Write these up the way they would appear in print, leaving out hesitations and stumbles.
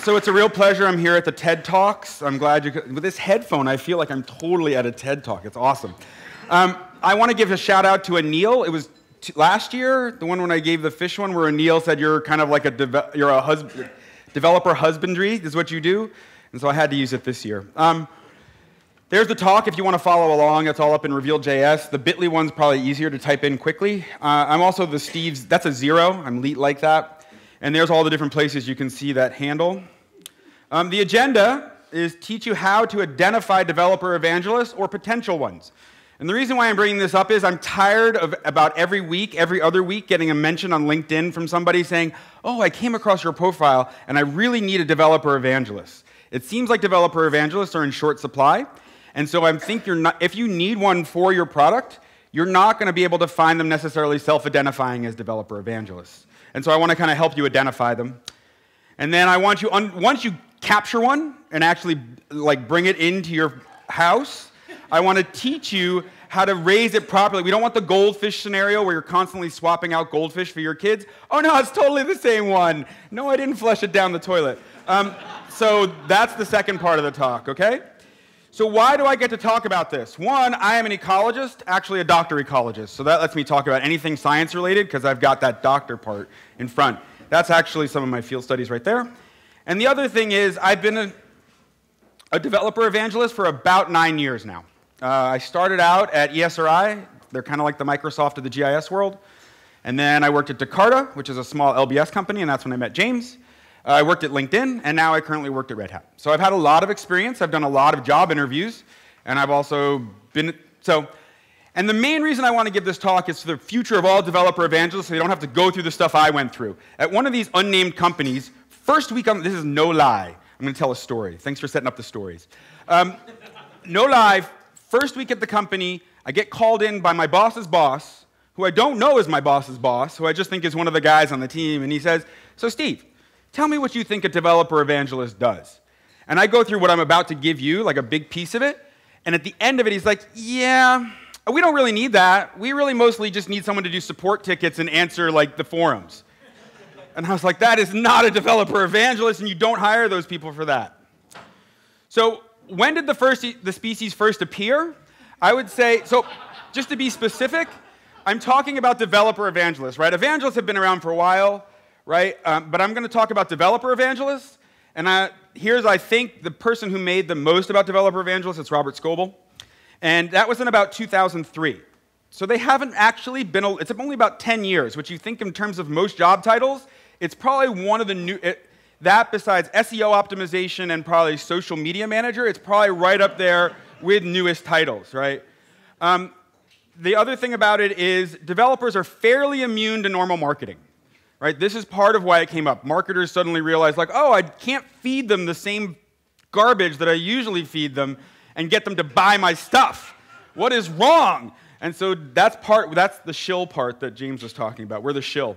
So it's a real pleasure. I'm here at the TED Talks. I'm glad you could. With this headphone, I feel like I'm totally at a TED Talk. It's awesome. I want to give a shout out to Anil. It was last year, the one when I gave the fish one, where Anil said you're kind of like developer husbandry is what you do. And so I had to use it this year. There's the talk if you want to follow along. It's all up in Reveal.js. The Bitly one's probably easier to type in quickly. I'm also the Steve's. That's a 0. I'm Leet like that. And there's all the different places you can see that handle. The agenda is teach you how to identify developer evangelists or potential ones. And the reason why I'm bringing this up is I'm tired of about every week, every other week, getting a mention on LinkedIn from somebody saying, oh, I came across your profile, and I really need a developer evangelist. It seems like developer evangelists are in short supply. And so I think if you need one for your product, you're not going to be able to find them necessarily self-identifying as developer evangelists. And so I want to kind of help you identify them. And then I want you, once you capture one and actually bring it into your house, I want to teach you how to raise it properly. We don't want the goldfish scenario where you're constantly swapping out goldfish for your kids. Oh no, it's totally the same one. No, I didn't flush it down the toilet. So that's the second part of the talk, okay? So why do I get to talk about this? One, I am an ecologist, actually a doctor ecologist. So that lets me talk about anything science related because I've got that doctor part in front. That's actually some of my field studies right there. And the other thing is I've been a developer evangelist for about 9 years now. I started out at ESRI. They're kind of like the Microsoft of the GIS world. And then I worked at Jakarta, which is a small LBS company, and that's when I met James. I worked at LinkedIn, and now I currently work at Red Hat. So I've had a lot of experience. I've done a lot of job interviews, and I've also been, and the main reason I want to give this talk is for the future of all developer evangelists, so they don't have to go through the stuff I went through. At one of these unnamed companies, first week, this is no lie. I'm going to tell a story. Thanks for setting up the stories. No lie, first week at the company, I get called in by my boss's boss, who I don't know is my boss's boss, who I just think is one of the guys on the team, and he says, so Steve, tell me what you think a developer evangelist does. And I go through what I'm about to give you, like a big piece of it, and at the end of it, he's like, yeah, we don't really need that. We really mostly just need someone to do support tickets and answer like the forums. And I was like, that is not a developer evangelist, and you don't hire those people for that. So when did the species first appear? I would say, so just to be specific, I'm talking about developer evangelists, right? Evangelists have been around for a while, right? But I'm going to talk about developer evangelists. And here's, I think, the person who made the most about developer evangelists. It's Robert Scoble. And that was in about 2003. So they haven't actually been, it's only about 10 years, which you think in terms of most job titles, it's probably one of the new, that besides SEO optimization and probably social media manager, it's probably right up there with newest titles, right? The other thing about it is developers are fairly immune to normal marketing. Right? This is part of why it came up. Marketers suddenly realized, like, oh, I can't feed them the same garbage that I usually feed them and get them to buy my stuff. What is wrong? And so that's the shill part that James was talking about. We're the shill.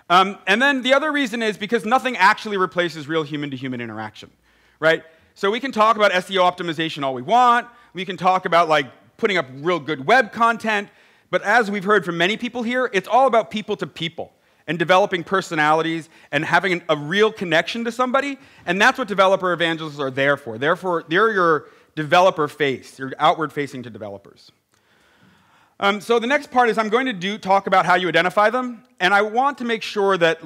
And then the other reason is because nothing actually replaces real human-to-human interaction, right? So we can talk about SEO optimization all we want. We can talk about, like, putting up real good web content. But as we've heard from many people here, it's all about people to people and developing personalities and having a real connection to somebody. And that's what developer evangelists are there for. Therefore, they're your developer face. You're outward facing to developers. So the next part is I'm going to talk about how you identify them. And I want to make sure that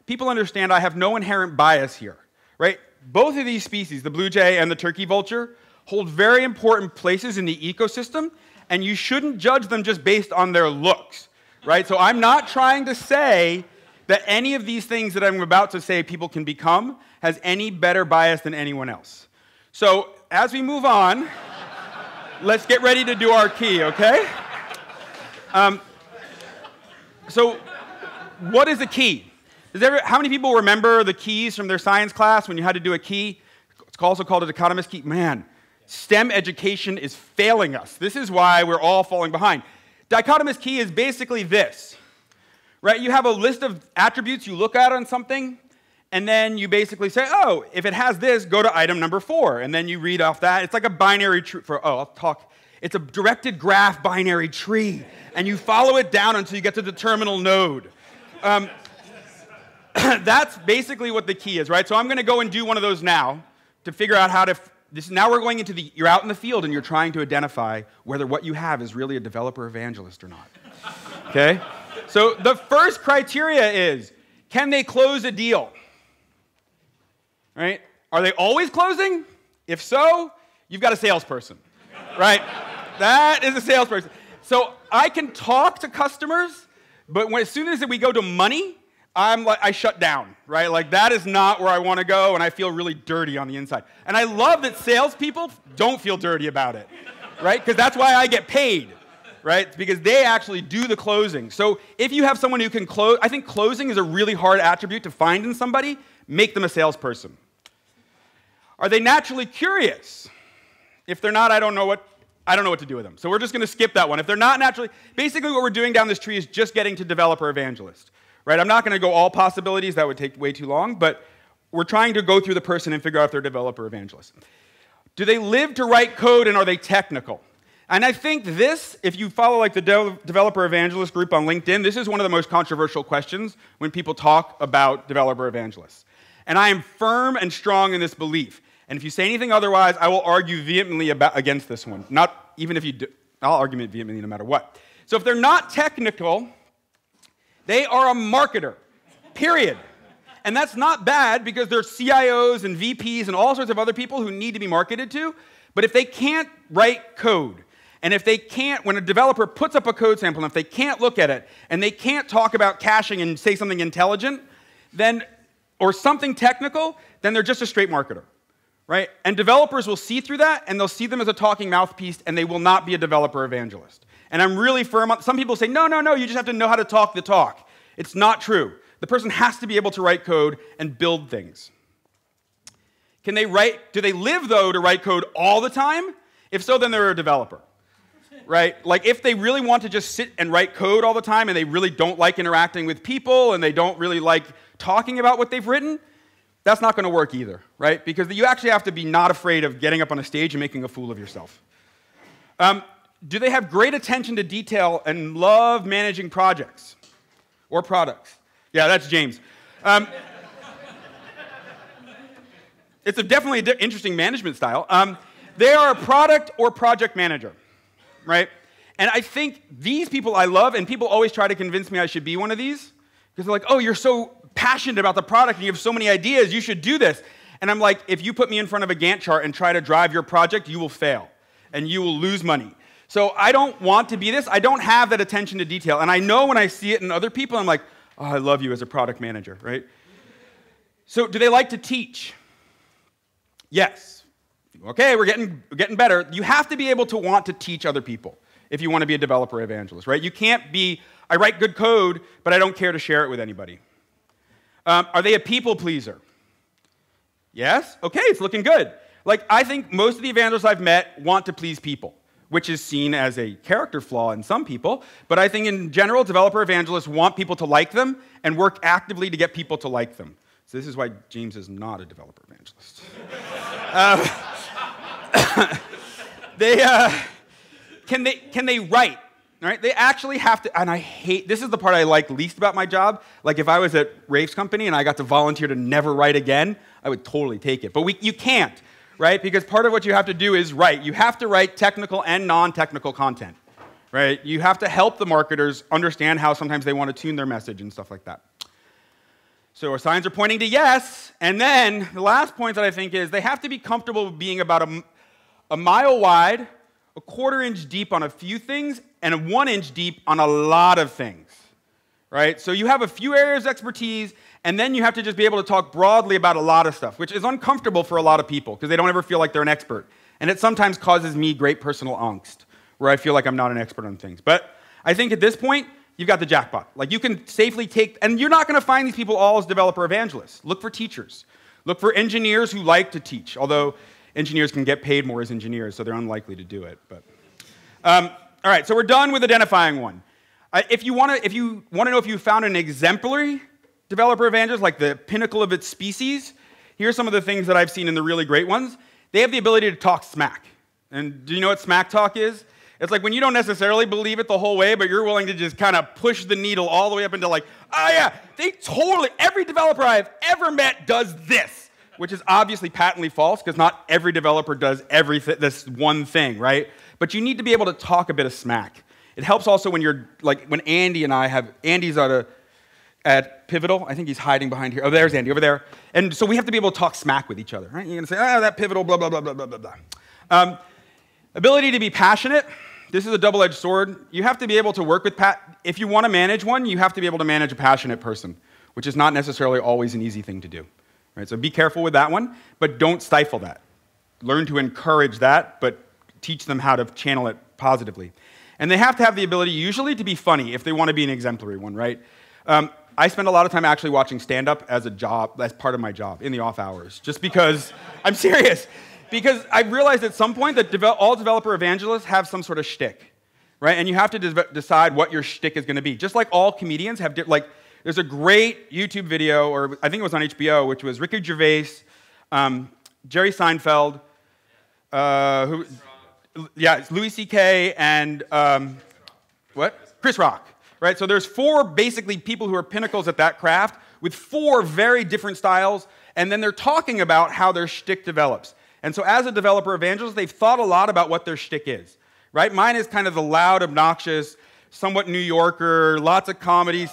people understand I have no inherent bias here. Right? Both of these species, the blue jay and the turkey vulture, hold very important places in the ecosystem. And you shouldn't judge them just based on their looks. Right? So I'm not trying to say that any of these things that I'm about to say people can become has any better bias than anyone else. So as we move on, let's get ready to do our key, okay? So what is a key? How many people remember the keys from their science class when you had to do a key? It's also called a dichotomous key. Man, STEM education is failing us. This is why we're all falling behind. Dichotomous key is basically this, right? You have a list of attributes you look at on something, and then you basically say, oh, if it has this, go to item number 4, and then you read off that. It's like a binary tree it's a directed graph binary tree, and you follow it down until you get to the terminal node. that's basically what the key is, right? So I'm going to go and do one of those now to figure out how to, now we're going into you're out in the field and you're trying to identify whether what you have is really a developer evangelist or not, okay? So the first criteria is, can they close a deal, right? Are they always closing? If so, you've got a salesperson, right? That is a salesperson. So I can talk to customers, but as soon as we go to money, I shut down, right? Like, that is not where I want to go, and I feel really dirty on the inside. And I love that salespeople don't feel dirty about it, right? Because that's why I get paid, right? It's because they actually do the closing. So if you have someone who can close, I think closing is a really hard attribute to find in somebody. Make them a salesperson. Are they naturally curious? If they're not, I don't know what to do with them. So we're just going to skip that one. If they're not naturally, basically what we're doing down this tree is just getting to developer evangelist, right? I'm not going to go all possibilities. That would take way too long, but we're trying to go through the person and figure out if they're developer evangelist. Do they live to write code, and are they technical? And I think this, if you follow like the developer evangelist group on LinkedIn, this is one of the most controversial questions when people talk about developer evangelists. And I am firm and strong in this belief. And if you say anything otherwise, I will argue vehemently against this one. Not even if you do, I'll argue vehemently no matter what. So if they're not technical, they are a marketer, period. And that's not bad because there's CIOs and VPs and all sorts of other people who need to be marketed to. But if they can't write code, and if they can't, when a developer puts up a code sample, and if they can't look at it, and they can't talk about caching and say something intelligent, then, or something technical, then they're just a straight marketer. Right? And developers will see through that, and they'll see them as a talking mouthpiece, and they will not be a developer evangelist. And I'm really firm on, some people say, no, you just have to know how to talk the talk. It's not true. The person has to be able to write code and build things. Do they live, though, to write code all the time? If so, then they're a developer. Right? Like, if they really want to just sit and write code all the time, and they really don't like interacting with people, and they don't really like talking about what they've written, that's not going to work either, right? Because you actually have to be not afraid of getting up on a stage and making a fool of yourself. Do they have great attention to detail and love managing projects or products? Yeah, that's James. It's definitely an interesting management style. They are a product or project manager, right? And I think these people I love, and people always try to convince me I should be one of these, because they're like, oh, you're so passionate about the product and you have so many ideas, you should do this. And I'm like, if you put me in front of a Gantt chart and try to drive your project, you will fail and you will lose money. So I don't want to be this. I don't have that attention to detail. And I know when I see it in other people, I'm like, oh, I love you as a product manager, right? So do they like to teach? Yes. Okay, we're getting better. You have to be able to want to teach other people if you want to be a developer evangelist, right? You can't be, I write good code, but I don't care to share it with anybody. Are they a people pleaser? Yes? Okay, it's looking good. Like, I think most of the evangelists I've met want to please people, which is seen as a character flaw in some people. But I think in general, developer evangelists want people to like them and work actively to get people to like them. So this is why James is not a developer evangelist. Can they write? Right? They actually have to, and I hate, this is the part I like least about my job. Like, if I was at Rafe's company and I got to volunteer to never write again, I would totally take it. But you can't, right? Because part of what you have to do is write. You have to write technical and non-technical content, right? You have to help the marketers understand how sometimes they want to tune their message and stuff like that. So our signs are pointing to yes. And then the last point that I think is they have to be comfortable being about a mile wide, a quarter-inch deep on a few things, and a 1-inch deep on a lot of things, right? So you have a few areas of expertise, and then you have to just be able to talk broadly about a lot of stuff, which is uncomfortable for a lot of people because they don't ever feel like they're an expert. And it sometimes causes me great personal angst, where I feel like I'm not an expert on things. But I think at this point, you've got the jackpot. Like, you can safely take, and you're not going to find these people all as developer evangelists. Look for teachers. Look for engineers who like to teach, although engineers can get paid more as engineers, so they're unlikely to do it. But all right, so we're done with identifying one. If you want to know if you found an exemplary developer evangelist, like the pinnacle of its species, here's some of the things that I've seen in the really great ones. They have the ability to talk smack. And do you know what smack talk is? It's like when you don't necessarily believe it the whole way, but you're willing to just kind of push the needle all the way up into like, oh yeah, every developer I've ever met does this, which is obviously patently false because not every developer does this one thing, right? But you need to be able to talk a bit of smack. It helps also when you're, like when Andy's at Pivotal. I think he's hiding behind here. Oh, there's Andy, over there. And so we have to be able to talk smack with each other, right? You're going to say, that Pivotal, blah, blah, blah, blah, blah, blah, blah. Ability to be passionate. This is a double-edged sword. You have to be able to work with, if you want to manage one, you have to be able to manage a passionate person, which is not necessarily always an easy thing to do. Right? So be careful with that one, but don't stifle that. Learn to encourage that, but teach them how to channel it positively. And they have to have the ability, usually, to be funny if they want to be an exemplary one, right? I spend a lot of time actually watching stand-up as a job, as part of my job, in the off hours, just because, I'm serious. Because I realized at some point that all developer evangelists have some sort of shtick, right? And you have to decide what your shtick is going to be. Just like all comedians have, there's a great YouTube video, or I think it was on HBO, which was Ricky Gervais, Jerry Seinfeld, Louis C.K., and Chris Rock, right? So there's 4 basically people who are pinnacles at that craft with 4 very different styles, and then they're talking about how their shtick develops. And so as a developer evangelist, they've thought a lot about what their shtick is, right? Mine is kind of the loud, obnoxious, somewhat New Yorker, lots of comedy,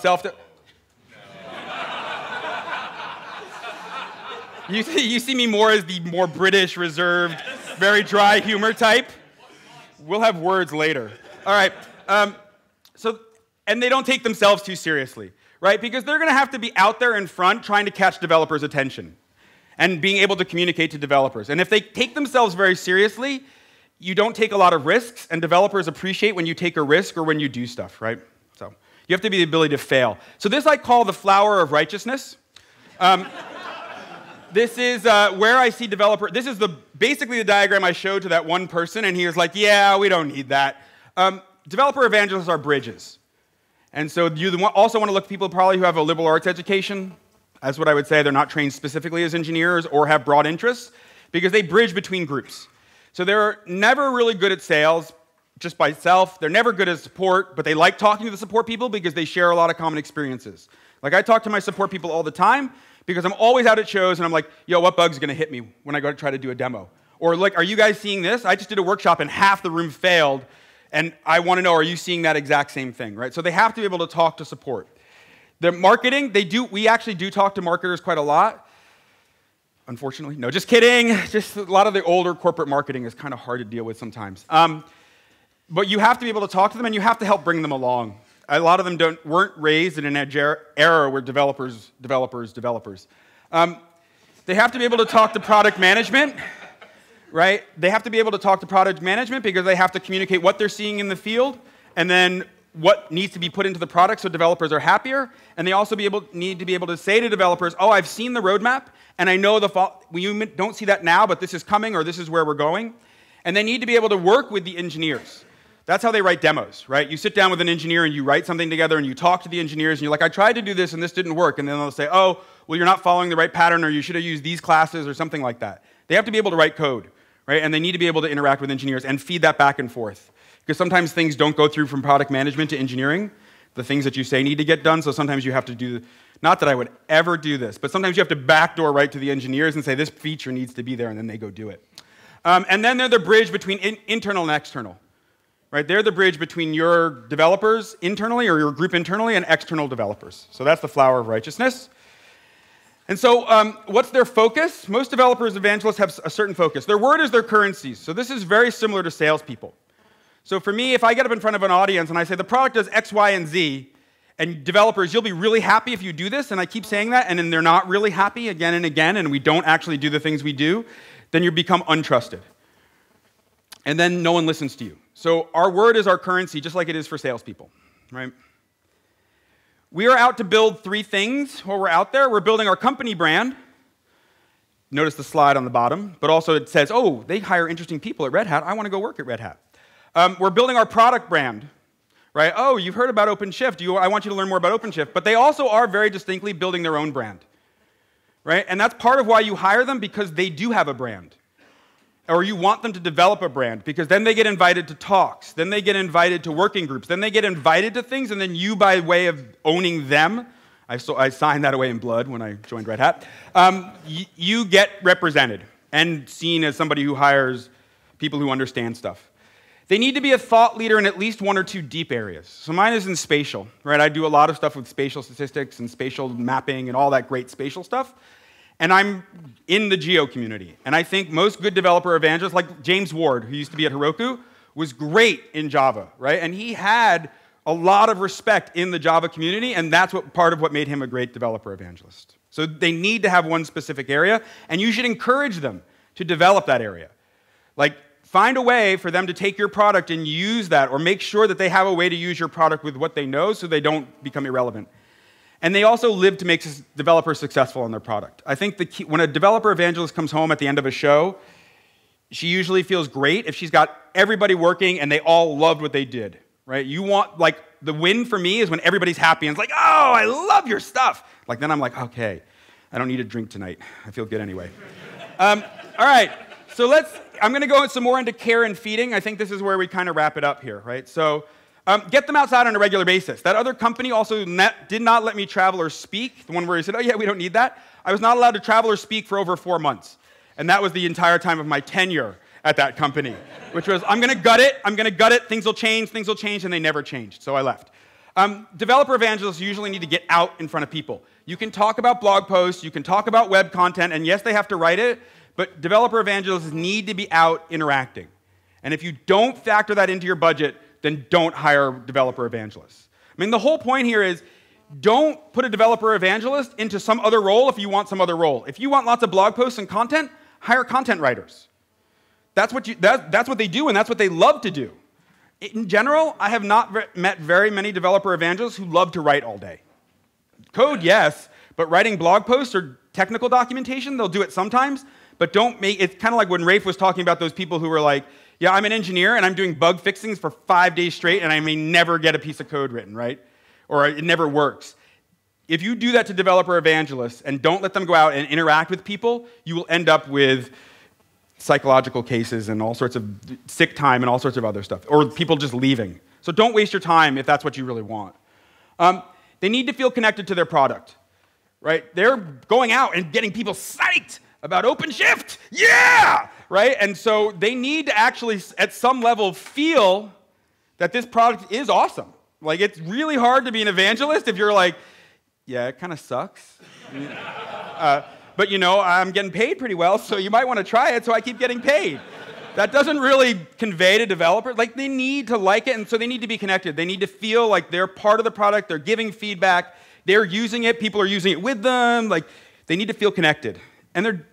You see me more as the more British, reserved, very dry humor type. We'll have words later. All right. And they don't take themselves too seriously, right? Because they're going to have to be out there in front trying to catch developers' attention and being able to communicate to developers. And if they take themselves very seriously, you don't take a lot of risks, and developers appreciate when you take a risk or when you do stuff, right? So you have to be the ability to fail. So this I call the flower of righteousness. This is where I see this is basically the diagram I showed to that one person, and he was like, yeah, we don't need that. Developer evangelists are bridges. And so you also want to look at people probably who have a liberal arts education. That's what I would say. They're not trained specifically as engineers or have broad interests, because they bridge between groups. So they're never really good at sales just by itself. They're never good at support, but they like talking to the support people because they share a lot of common experiences. Like I talk to my support people all the time because I'm always out at shows and I'm like, yo, what bug's going to hit me when I go to try to do a demo? Or like, are you guys seeing this? I just did a workshop and half the room failed, and I want to know, are you seeing that exact same thing, right? So they have to be able to talk to support. The marketing, we actually do talk to marketers quite a lot. Unfortunately, no, just kidding. Just a lot of the older corporate marketing is kind of hard to deal with sometimes. But you have to be able to talk to them, and you have to help bring them along. A lot of them weren't raised in an era where developers. They have to be able to talk to product management, right? They have to be able to talk to product management because they have to communicate what they're seeing in the field, and then what needs to be put into the product so developers are happier. And they also need to be able to say to developers, oh, I've seen the roadmap, and I know you don't see that now, but this is coming, or this is where we're going. And they need to be able to work with the engineers. That's how they write demos, right? You sit down with an engineer and you write something together and you talk to the engineers and you're like, I tried to do this and this didn't work. And then they'll say, oh, well, you're not following the right pattern, or you should have used these classes or something like that. They have to be able to write code, right? And they need to be able to interact with engineers and feed that back and forth. Because sometimes things don't go through from product management to engineering, the things that you say need to get done. So sometimes you have to do, not that I would ever do this, but sometimes you have to backdoor right to the engineers and say, this feature needs to be there, and then they go do it. And then they're the bridge between internal and external. Right? They're the bridge between your developers internally, or your group internally, and external developers. So that's the flower of righteousness. And so what's their focus? Most developers, evangelists have a certain focus. Their word is their currency. So this is very similar to salespeople. So for me, if I get up in front of an audience and I say, the product does X, Y, and Z, and developers, you'll be really happy if you do this, and I keep saying that, and then they're not really happy again and again, and we don't actually do the things we do, then you become untrusted. And then no one listens to you. So our word is our currency, just like it is for salespeople, right? We are out to build 3 things while we're out there. We're building our company brand. Notice the slide on the bottom, but also it says, oh, they hire interesting people at Red Hat. I want to go work at Red Hat. We're building our product brand, right? Oh, you've heard about OpenShift. I want you to learn more about OpenShift. But they also are very distinctly building their own brand, right? And that's part of why you hire them, because they do have a brand. or you want them to develop a brand, because then they get invited to talks, then they get invited to working groups, then they get invited to things, and then you, by way of owning them, I signed that away in blood when I joined Red Hat, you get represented and seen as somebody who hires people who understand stuff. They need to be a thought leader in at least one or two deep areas. So mine is in spatial, right? I do a lot of stuff with spatial statistics and spatial mapping and all that great spatial stuff. And I'm in the geo community. And I think most good developer evangelists, like James Ward, who used to be at Heroku, was great in Java, right? And he had a lot of respect in the Java community, and that's part of what made him a great developer evangelist. So they need to have one specific area, and you should encourage them to develop that area. Like, find a way for them to take your product and use that, or make sure that they have a way to use your product with what they know so they don't become irrelevant. And they also live to make developers successful on their product. I think the key, when a developer evangelist comes home at the end of a show, she usually feels great if she's got everybody working and they all loved what they did, right? You want, like, the win for me is when everybody's happy and it's like, oh, I love your stuff. Like, then I'm like, okay, I don't need a drink tonight. I feel good anyway. All right, so I'm going to go some more into care and feeding. I think this is where we kind of wrap it up here, right? So get them outside on a regular basis. That other company also did not let me travel or speak, the one where he said, oh, yeah, we don't need that. I was not allowed to travel or speak for over 4 months. And that was the entire time of my tenure at that company, which was, I'm going to gut it, things will change, and they never changed, so I left. Developer evangelists usually need to get out in front of people. You can talk about blog posts, you can talk about web content, and yes, they have to write it, but developer evangelists need to be out interacting. And if you don't factor that into your budget, then don't hire developer evangelists. I mean, the whole point here is don't put a developer evangelist into some other role if you want some other role. If you want lots of blog posts and content, hire content writers. That's what they do, and that's what they love to do. In general, I have not met very many developer evangelists who love to write all day. Code, yes, but writing blog posts or technical documentation, they'll do it sometimes, but don't make, it's kind of like when Rafe was talking about those people who were like, yeah, I'm an engineer and I'm doing bug fixings for 5 days straight and I may never get a piece of code written, right? Or it never works. If you do that to developer evangelists and don't let them go out and interact with people, you will end up with psychological cases and all sorts of sick time and all sorts of other stuff, or people just leaving. So don't waste your time if that's what you really want. They need to feel connected to their product, right? They're going out and getting people psyched about OpenShift, yeah, right? And so they need to actually, at some level, feel that this product is awesome. Like, it's really hard to be an evangelist if you're like, yeah, it kind of sucks. But, you know, I'm getting paid pretty well, so you might want to try it, so I keep getting paid. That doesn't really convey to developers. Like, they need to like it, and so they need to be connected. They need to feel like they're part of the product, they're giving feedback, they're using it, people are using it with them. Like, they need to feel connected. And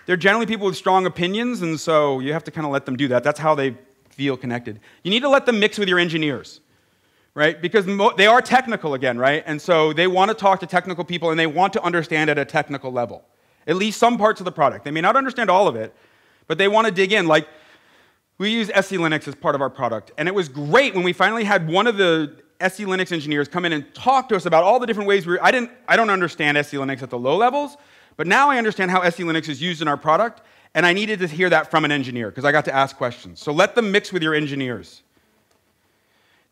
they're generally people with strong opinions, and so you have to kind of let them do that. That's how they feel connected. You need to let them mix with your engineers, right? Because they are technical again, right? And so they want to talk to technical people, and they want to understand at a technical level, at least some parts of the product. They may not understand all of it, but they want to dig in. Like, we use SE Linux as part of our product, and it was great when we finally had one of the SE Linux engineers come in and talk to us about all the different ways I don't understand SE Linux at the low levels, but now I understand how SE Linux is used in our product, and I needed to hear that from an engineer because I got to ask questions. So let them mix with your engineers.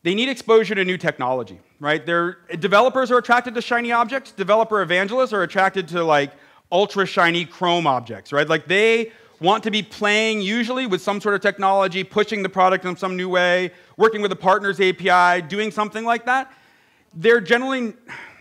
They need exposure to new technology, right? Developers are attracted to shiny objects. Developer evangelists are attracted to, like, ultra shiny Chrome objects, right? Like, they want to be playing usually with some sort of technology, pushing the product in some new way, working with a partner's API, doing something like that. They're generally,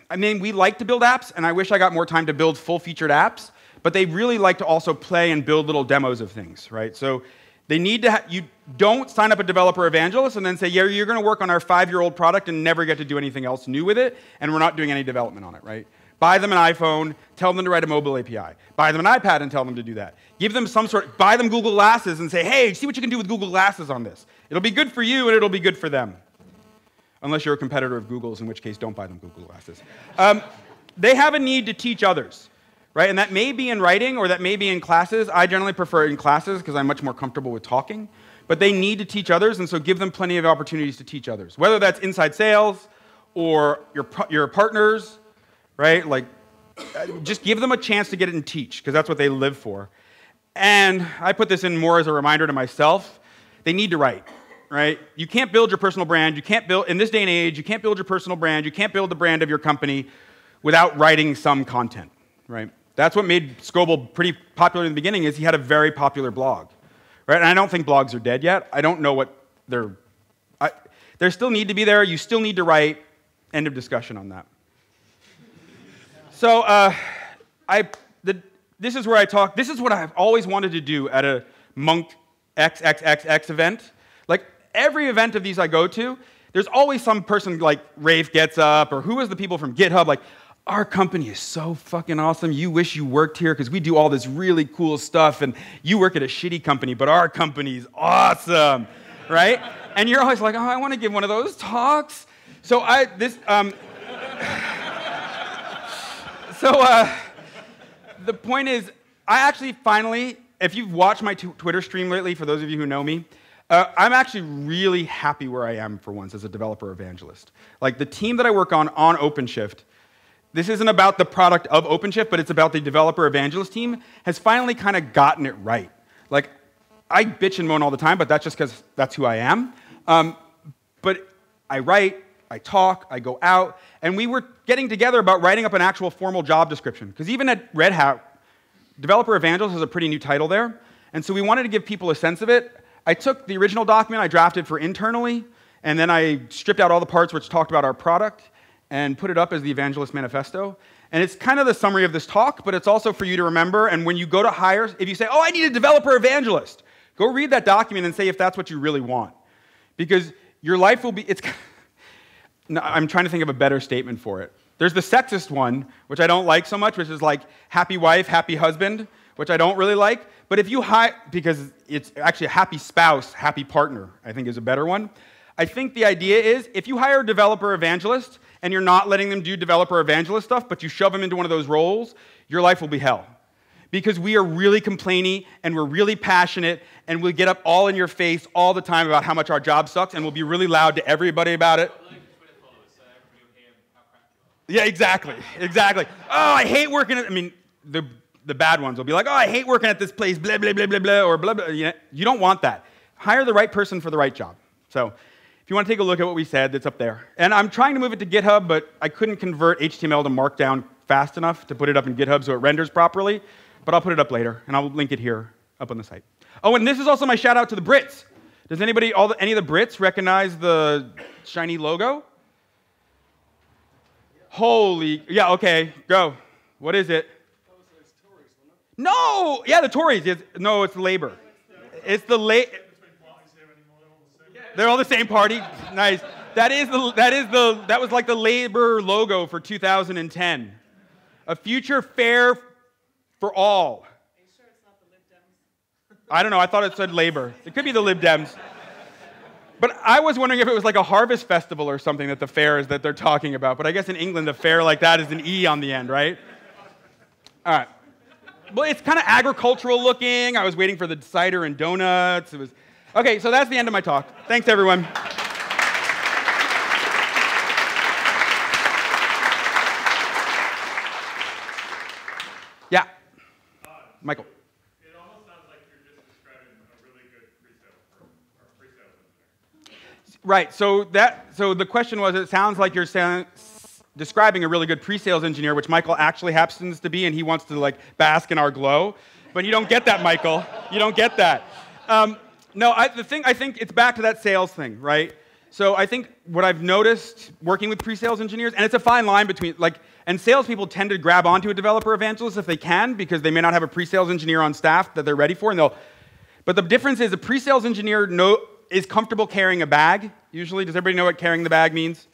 I mean, we like to build apps, and I wish I got more time to build full-featured apps, but they really like to also play and build little demos of things, right? So they need to, you don't sign up a developer evangelist and then say, yeah, you're going to work on our 5-year-old product and never get to do anything else new with it, and we're not doing any development on it, right? Buy them an iPhone, tell them to write a mobile API. Buy them an iPad and tell them to do that. Give them buy them Google Glasses and say, hey, see what you can do with Google Glasses on this. It'll be good for you and it'll be good for them. Unless you're a competitor of Google's, in which case don't buy them Google Glasses. They have a need to teach others, right? And that may be in writing or that may be in classes. I generally prefer in classes because I'm much more comfortable with talking. But they need to teach others, and so give them plenty of opportunities to teach others. Whether that's inside sales or your partners, right? Like, just give them a chance to get it and teach, because that's what they live for. And I put this in more as a reminder to myself. They need to write, right? You can't build your personal brand. You can't build, in this day and age, you can't build your personal brand. You can't build the brand of your company without writing some content, right? That's what made Scoble pretty popular in the beginning, is he had a very popular blog, right? And I don't think blogs are dead yet. I don't know what they still need to be there. You still need to write. End of discussion on that. So this is where I talk. This is what I've always wanted to do at a Monk XXXX event. Like every event of these I go to, there's always some person like Rafe gets up, or who is the people from GitHub, like, our company is so fucking awesome. You wish you worked here because we do all this really cool stuff, and you work at a shitty company, but our company's awesome, right? And you're always like, oh, I want to give one of those talks. So the point is, I actually finally, if you've watched my Twitter stream lately, for those of you who know me, I'm actually really happy where I am for once as a developer evangelist. Like the team that I work on OpenShift, this isn't about the product of OpenShift, but it's about the developer evangelist team, has finally kind of gotten it right. Like, I bitch and moan all the time, but that's just because that's who I am. But I write, I talk, I go out, and we were getting together about writing up an actual formal job description. Because even at Red Hat, developer evangelist is a pretty new title there. And so we wanted to give people a sense of it. I took the original document I drafted for internally, and then I stripped out all the parts which talked about our product and put it up as the Evangelist Manifesto. And it's kind of the summary of this talk, but it's also for you to remember. And when you go to hire, if you say, oh, I need a developer evangelist, go read that document and say if that's what you really want. Because your life will be, no, I'm trying to think of a better statement for it. There's the sexist one, which I don't like so much, which is like happy wife, happy husband, which I don't really like. But if you hire, because it's actually a happy spouse, happy partner, I think is a better one. I think the idea is if you hire a developer evangelist and you're not letting them do developer evangelist stuff, but you shove them into one of those roles, your life will be hell. Because we are really complainy and we're really passionate and we'll get up all in your face all the time about how much our job sucks, and we'll be really loud to everybody about it. Yeah, exactly. Oh, I hate working at, the bad ones will be like, oh, I hate working at this place, blah, blah, blah, blah, blah, or blah, blah. You don't want that. Hire the right person for the right job. So if you want to take a look at what we said, it's up there. And I'm trying to move it to GitHub, but I couldn't convert HTML to Markdown fast enough to put it up in GitHub so it renders properly. But I'll put it up later, and I'll link it here up on the site. Oh, and this is also my shout out to the Brits. Does anybody, any of the Brits recognize the shiny logo? Holy, yeah, okay, go. What is it? No, yeah, the Tories. No, it's Labour. It's the They're all the same party. Nice. That was like the Labour logo for 2010. A future fair for all. Are you sure it's not the Lib Dems? I don't know. I thought it said Labour. It could be the Lib Dems. But I was wondering if it was like a harvest festival or something that the fair is that they're talking about. But I guess in England, a fair like that is an E on the end, right? All right. Well, it's kind of agricultural looking. I was waiting for the cider and donuts. Okay, so that's the end of my talk. Thanks, everyone. Yeah. Michael. It almost sounds like you're just describing a really good pre-sales engineer. Right. So the question was, it sounds like you're describing a really good pre-sales engineer, which Michael actually happens to be, and he wants to like bask in our glow. But you don't get that, Michael. You don't get that. I think it's back to that sales thing, right? So I think what I've noticed working with pre-sales engineers, and it's a fine line between and salespeople tend to grab onto a developer evangelist if they can, because they may not have a pre-sales engineer on staff that they're ready for, but the difference is a pre-sales engineer is comfortable carrying a bag, usually. Does everybody know what carrying the bag means?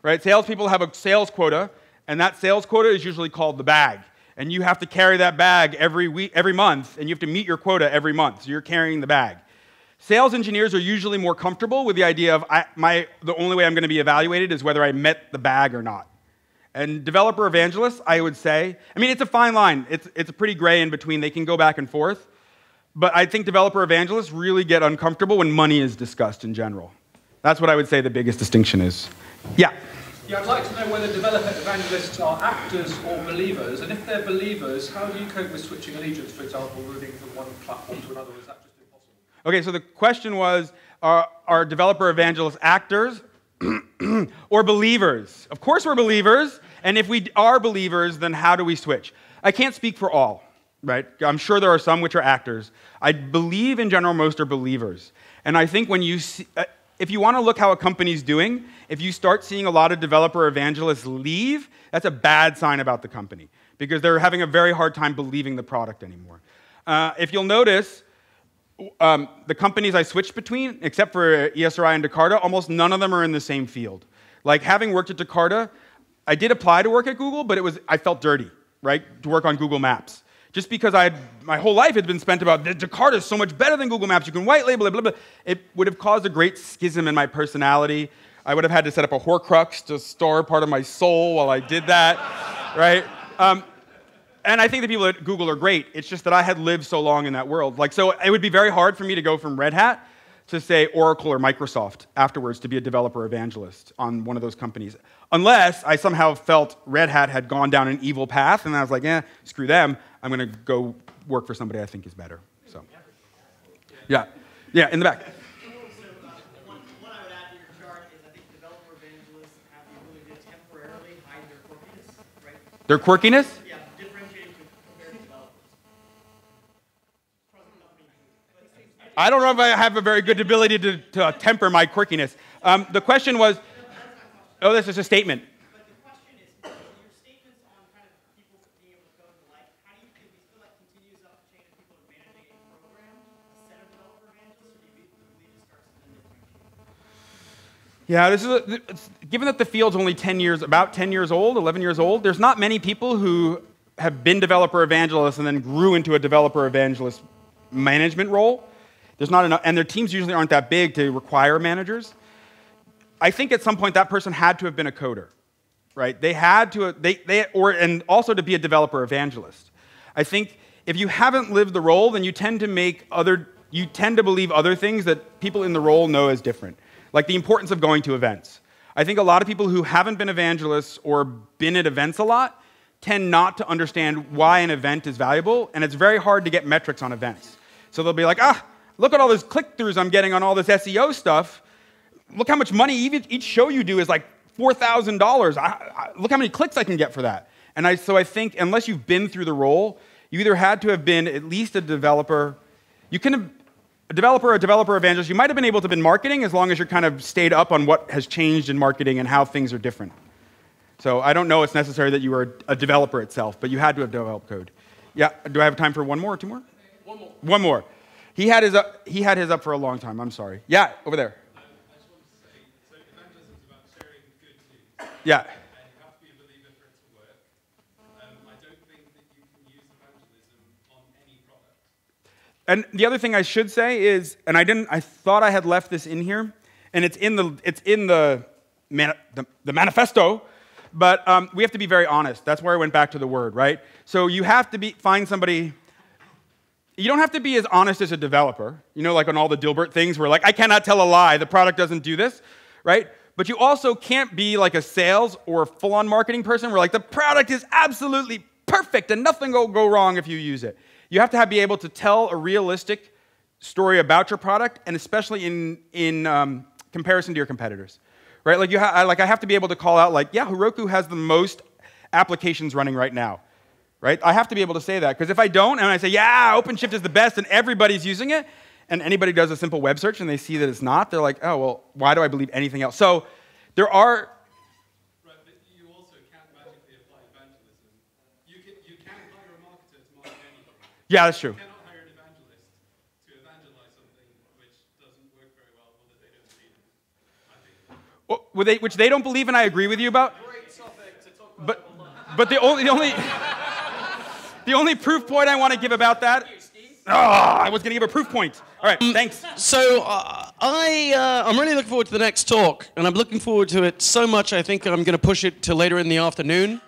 Right? Salespeople have a sales quota, and that sales quota is usually called the bag. And you have to carry that bag every month, and you have to meet your quota every month, so you're carrying the bag. Sales engineers are usually more comfortable with the idea of the only way I'm going to be evaluated is whether I met the bag or not. And developer evangelists, I would say, it's a fine line. It's a pretty gray in between. They can go back and forth. But I think developer evangelists really get uncomfortable when money is discussed in general. That's what I would say the biggest distinction is. Yeah? Yeah, I'd like to know whether developer evangelists are actors or believers, and if they're believers, how do you cope with switching allegiance, for example, moving from one platform to another? Is that just impossible? Okay, so the question was, are developer evangelists actors or believers? Of course we're believers, and if we are believers, then how do we switch? I can't speak for all, right? I'm sure there are some which are actors. I believe in general most are believers. And I think when you see, if you want to look how a company's doing, if you start seeing a lot of developer evangelists leave, that's a bad sign about the company because they're having a very hard time believing the product anymore. If you'll notice, the companies I switched between, except for ESRI and Jakarta, almost none of them are in the same field. Like having worked at Jakarta, I did apply to work at Google, but I felt dirty, right, to work on Google Maps. Just because my whole life had been spent about Jakarta is so much better than Google Maps. You can white label it, blah, blah. It would have caused a great schism in my personality. I would have had to set up a Horcrux to store part of my soul while I did that, right? And I think the people at Google are great. It's just that I had lived so long in that world. So it would be very hard for me to go from Red Hat to, say, Oracle or Microsoft afterwards to be a developer evangelist on one of those companies. Unless I somehow felt Red Hat had gone down an evil path, and I was like, screw them. I'm going to go work for somebody I think is better. So, yeah, in the back. What I would add to your chart is I think developer evangelists have the ability to temporarily hide their quirkiness, right? Their quirkiness? Yeah, differentiating compared to developers. I don't know if I have a very good ability to temper my quirkiness. The question was, this is a statement. But the question is, your statements on kind of people being able to code and the like, how do you feel like continues up the chain of people who are managing a program, a set of developer evangelists, or do you believe it starts in the differentiate? Yeah, given that the field's only about 10 years old, 11 years old, there's not many people who have been developer evangelists and then grew into a developer evangelist management role. There's not enough, and their teams usually aren't that big to require managers. I think at some point that person had to have been a coder, right? They had to, and also to be a developer evangelist. I think if you haven't lived the role, then you tend to believe other things that people in the role know as different, like the importance of going to events. I think a lot of people who haven't been evangelists or been at events a lot tend not to understand why an event is valuable, and it's very hard to get metrics on events. So they'll be like, look at all those click-throughs I'm getting on all this SEO stuff. Look how much money each show you do is like $4,000. Look how many clicks I can get for that. And so I think unless you've been through the role, you either had to have been at least a developer. You can have a developer evangelist. You might have been able to have been marketing as long as you're kind of stayed up on what has changed in marketing and how things are different. So I don't know it's necessary that you were a developer itself, but you had to have developed code. Yeah, do I have time for one more or two more? One more. He had his up for a long time. I'm sorry. Yeah, over there. Yeah. And you have to be a believer for it to work. I don't think that you can use evangelism on any product. And the other thing I should say is, and I thought I had left this in here, and it's in the manifesto, but we have to be very honest. That's where I went back to the word, right? So you have to find somebody. You don't have to be as honest as a developer, like on all the Dilbert things where like, I cannot tell a lie, the product doesn't do this, right? But you also can't be like a sales or full-on marketing person where like the product is absolutely perfect and nothing will go wrong if you use it. You have to be able to tell a realistic story about your product, and especially in comparison to your competitors, right? Like I have to be able to call out like, yeah, Heroku has the most applications running right now, right? I have to be able to say that because if I don't and I say, yeah, OpenShift is the best and everybody's using it, and anybody does a simple web search and they see that it's not, they're like, oh, well, why do I believe anything else? So there are... Right, but you also can't magically apply evangelism. You can hire a marketer to market anything. Yeah, that's true. You cannot hire an evangelist to evangelize something which doesn't work very well or that they don't believe in, I think. Which they don't believe in, I agree with you about. Great topic to talk about. But the only proof point I want to give about that... I was going to give a proof point. All right, thanks. So I'm really looking forward to the next talk, and I'm looking forward to it so much I think I'm going to push it to later in the afternoon.